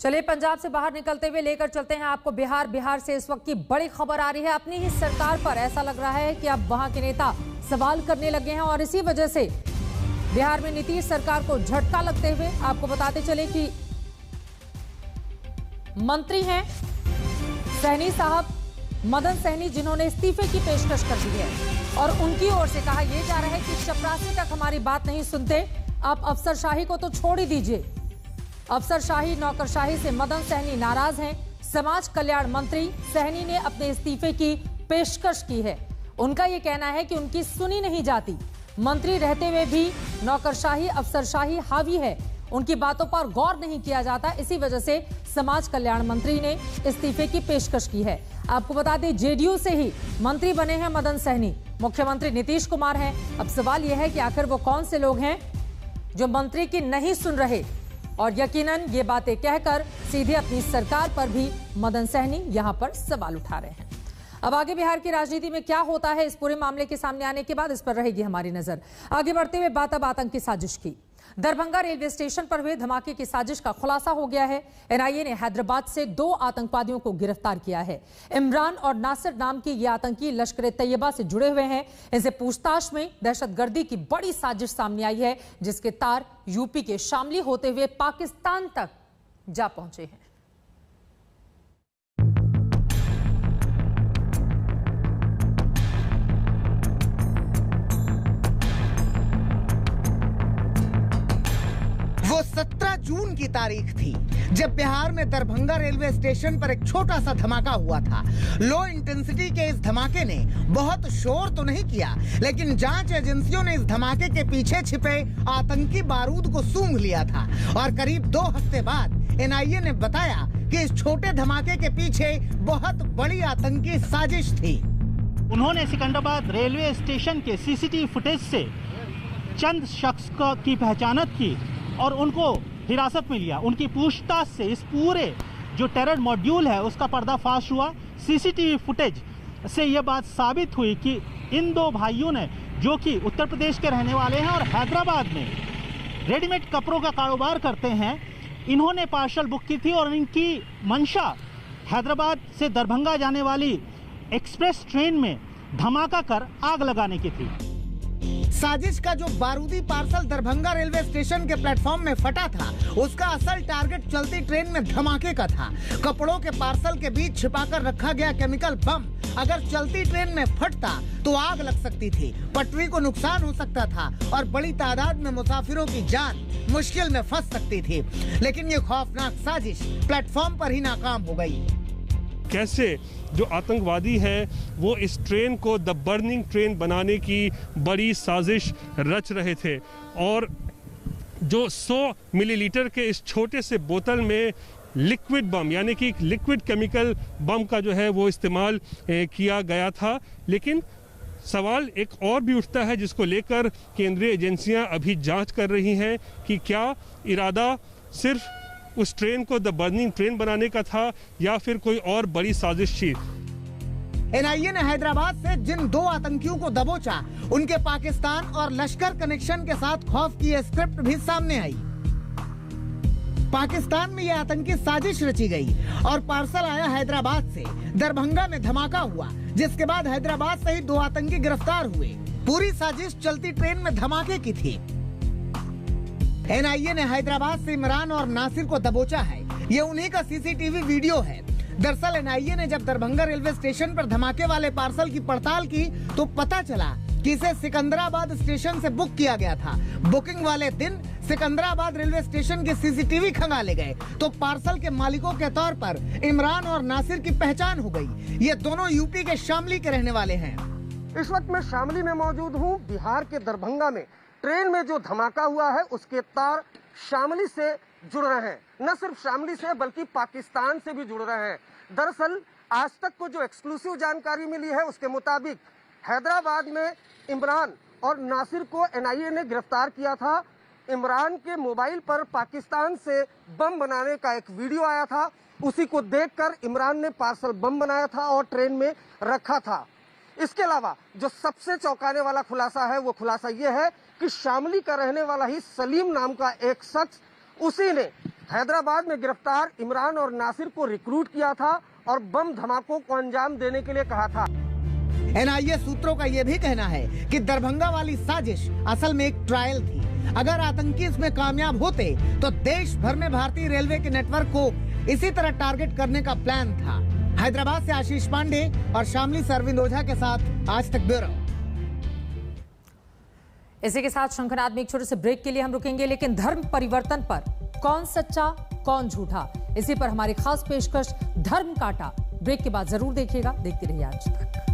चलिए पंजाब से बाहर निकलते हुए लेकर चलते हैं आपको बिहार से इस वक्त की बड़ी खबर आ रही है। अपनी ही सरकार पर ऐसा लग रहा है कि अब वहां के नेता सवाल करने लगे हैं और इसी वजह से बिहार में नीतीश सरकार को झटका लगते हुए आपको बताते चले कि मंत्री हैं सहनी साहब, मदन सहनी, जिन्होंने इस्तीफे की पेशकश कर दी है और उनकी ओर से कहा यह जा रहा है कि चपरासी तक हमारी बात नहीं सुनते, आप अफसरशाही को तो छोड़ ही दीजिए। अफसरशाही नौकरशाही से मदन सहनी नाराज हैं। समाज कल्याण मंत्री सहनी ने अपने इस्तीफे की पेशकश की है। उनका यह कहना है कि उनकी सुनी नहीं जाती, मंत्री रहते हुए भी नौकरशाही अफसरशाही हावी है, उनकी बातों पर गौर नहीं किया जाता। इसी वजह से समाज कल्याण मंत्री ने इस्तीफे की पेशकश की है। आपको बता दें जेडीयू से ही मंत्री बने हैं मदन सहनी, मुख्यमंत्री नीतीश कुमार हैं। अब सवाल यह है कि आखिर वो कौन से लोग हैं जो मंत्री की नहीं सुन रहे और यकीनन ये बातें कहकर सीधे अपनी सरकार पर भी मदन सहनी यहां पर सवाल उठा रहे हैं। अब आगे बिहार की राजनीति में क्या होता है, इस पूरे मामले के सामने आने के बाद इस पर रहेगी हमारी नजर। आगे बढ़ते हुए बात अब आतंकी साजिश की। दरभंगा रेलवे स्टेशन पर हुए धमाके की साजिश का खुलासा हो गया है। एनआईए ने हैदराबाद से 2 आतंकवादियों को गिरफ्तार किया है। इमरान और नासिर नाम के ये आतंकी लश्कर तैयबा से जुड़े हुए हैं। इनसे पूछताछ में दहशतगर्दी की बड़ी साजिश सामने आई है, जिसके तार यूपी के शामली होते हुए पाकिस्तान तक जा पहुंचे हैं। वो 17 जून की तारीख थी जब बिहार में दरभंगा रेलवे स्टेशन पर एक छोटा सा धमाका हुआ था। लो इंटेंसिटी के इस धमाके ने बहुत शोर तो नहीं किया, लेकिन जांच एजेंसियों ने इस धमाके के पीछे छिपे आतंकी बारूद को सूंघ लिया था और करीब 2 हफ्ते बाद एनआईए ने बताया कि इस छोटे धमाके के पीछे बहुत बड़ी आतंकी साजिश थी। उन्होंने सिकंदराबाद रेलवे स्टेशन के सीसीटीवी फुटेज से चंद शख्स की पहचान की और उनको हिरासत में लिया। उनकी पूछताछ से इस पूरे जो टेरर मॉड्यूल है उसका पर्दाफाश हुआ। सीसीटीवी फुटेज से यह बात साबित हुई कि इन 2 भाइयों ने, जो कि उत्तर प्रदेश के रहने वाले हैं और हैदराबाद में रेडीमेड कपड़ों का कारोबार करते हैं, इन्होंने पार्सल बुक की थी और इनकी मंशा हैदराबाद से दरभंगा जाने वाली एक्सप्रेस ट्रेन में धमाका कर आग लगाने की थी। साजिश का जो बारूदी पार्सल दरभंगा रेलवे स्टेशन के प्लेटफॉर्म में फटा था, उसका असल टारगेट चलती ट्रेन में धमाके का था। कपड़ों के पार्सल के बीच छिपाकर रखा गया केमिकल बम अगर चलती ट्रेन में फटता तो आग लग सकती थी, पटरी को नुकसान हो सकता था और बड़ी तादाद में मुसाफिरों की जान मुश्किल में फंस सकती थी। लेकिन ये खौफनाक साजिश प्लेटफॉर्म पर ही नाकाम हो गई। कैसे जो आतंकवादी हैं वो इस ट्रेन को द बर्निंग ट्रेन बनाने की बड़ी साजिश रच रहे थे और जो 100 मिलीलीटर के इस छोटे से बोतल में लिक्विड बम यानी कि लिक्विड केमिकल बम का जो है वो इस्तेमाल किया गया था। लेकिन सवाल एक और भी उठता है जिसको लेकर केंद्रीय एजेंसियां अभी जांच कर रही हैं कि क्या इरादा सिर्फ उस ट्रेन को द बर्निंग ट्रेन बनाने का था या फिर कोई और बड़ी साजिश थी। एनआईए ने हैदराबाद से जिन 2 आतंकियों को दबोचा, उनके पाकिस्तान और लश्कर कनेक्शन के साथ खौफ की स्क्रिप्ट भी सामने आई। पाकिस्तान में यह आतंकी साजिश रची गई और पार्सल आया हैदराबाद से। दरभंगा में धमाका हुआ, जिसके बाद हैदराबाद से ही 2 आतंकी गिरफ्तार हुए। पूरी साजिश चलती ट्रेन में धमाके की थी। एनआईए ने हैदराबाद से इमरान और नासिर को दबोचा है। ये उन्हीं का सीसीटीवी वीडियो है। दरअसल एनआईए ने जब दरभंगा रेलवे स्टेशन पर धमाके वाले पार्सल की पड़ताल की तो पता चला कि इसे सिकंदराबाद स्टेशन से बुक किया गया था। बुकिंग वाले दिन सिकंदराबाद रेलवे स्टेशन के सीसीटीवी खंगाले गए तो पार्सल के मालिकों के तौर पर इमरान और नासिर की पहचान हो गई। ये दोनों यूपी के शामली के रहने वाले हैं। इस वक्त मैं शामली में मौजूद हूँ। बिहार के दरभंगा में ट्रेन में जो धमाका हुआ है उसके तार शामली से जुड़ रहे हैं। न सिर्फ शामली से बल्कि पाकिस्तान से भी जुड़ रहे हैं। दरअसल आज तक को जो एक्सक्लूसिव जानकारी मिली है उसके मुताबिक हैदराबाद में इमरान और नासिर को एनआईए ने गिरफ्तार किया था। इमरान के मोबाइल पर पाकिस्तान से बम बनाने का एक वीडियो आया था, उसी को देखकर इमरान ने पार्सल बम बनाया था और ट्रेन में रखा था। इसके अलावा जो सबसे चौंकाने वाला खुलासा है वो खुलासा ये है कि शामली का रहने वाला ही सलीम नाम का एक शख्स, उसी ने हैदराबाद में गिरफ्तार इमरान और नासिर को रिक्रूट किया था और बम धमाकों को अंजाम देने के लिए कहा था। एनआईए सूत्रों का यह भी कहना है कि दरभंगा वाली साजिश असल में एक ट्रायल थी। अगर आतंकी इसमें कामयाब होते तो देश भर में भारतीय रेलवे के नेटवर्क को इसी तरह टारगेट करने का प्लान था। हैदराबाद से आशीष पांडे और शामली से अरविंद ओझा के साथ आज तक ब्यूरो। इसी के साथ शंखनाद में एक छोटे से ब्रेक के लिए हम रुकेंगे, लेकिन धर्म परिवर्तन पर कौन सच्चा कौन झूठा, इसी पर हमारी खास पेशकश धर्म काटा। ब्रेक के बाद जरूर देखिएगा। देखते रहिए आज तक।